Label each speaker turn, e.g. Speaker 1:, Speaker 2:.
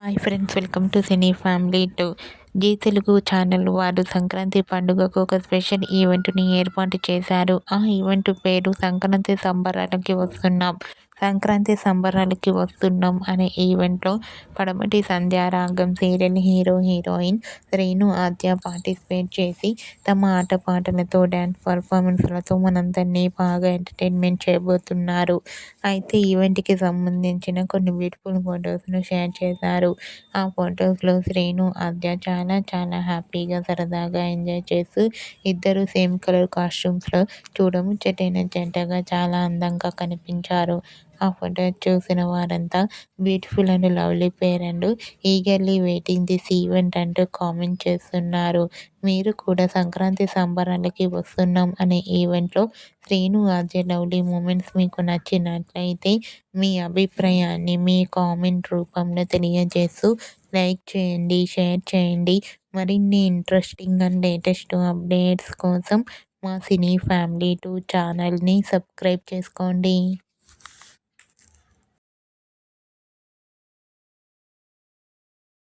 Speaker 1: Hi friends, welcome to cine family to Zee Telugu channel వారు సంక్రాంతి పండుగకు ఒక స్పెషల్ ఈవెంట్ని ఏర్పాటు చేశారు. ఆ ఈవెంట్ పేరు సంక్రాంతి సంబరాలకి వస్తున్నాం. సంక్రాంతి సంబరాలకి వస్తున్నాం అనే ఈవెంట్లో పడమటి Sandhyaragam serial hero heroine Srinu ఆద్య పార్టిసిపేట్ చేసి తమ ఆటపాటలతో డ్యాన్స్ పర్ఫార్మెన్స్లతో మనందరినీ బాగా ఎంటర్టైన్మెంట్ చేయబోతున్నారు. అయితే ఈవెంట్కి సంబంధించిన కొన్ని బ్యూటిఫుల్ ఫొటోస్ను షేర్ చేశారు. ఆ ఫొటోస్‌లో శ్రీను, ఆద్య చాలా చాలా హ్యాపీగా సరదాగా ఎంజాయ్ చేస్తూ ఇద్దరు సేమ్ కలర్ కాస్ట్యూమ్స్‌లో చూడముచ్చటైన జంటగా చాలా అందంగా కనిపించారు. ఆ ఫోటో చూసిన వారంతా beautiful and lovely pair and eagerly waiting this event అంటూ కామెంట్ చేస్తున్నారు. మీరు కూడా సంక్రాంతి సంబరాలకి వస్తున్నాం అనే ఈవెంట్‌లో శ్రీను, ఆద్య లవ్లీ మూమెంట్స్ మీకు నచ్చినట్లయితే మీ అభిప్రాయాన్ని మీ కామెంట్ రూపంలో తెలియజేస్తూ లైక్ చేయండి, షేర్ చేయండి. మరిన్ని ఇంట్రెస్టింగ్ అండ్ లేటెస్ట్ అప్డేట్స్ కోసం మా సినీ ఫ్యామిలీ 2 ఛానల్‌ని సబ్స్క్రైబ్ చేసుకోండి.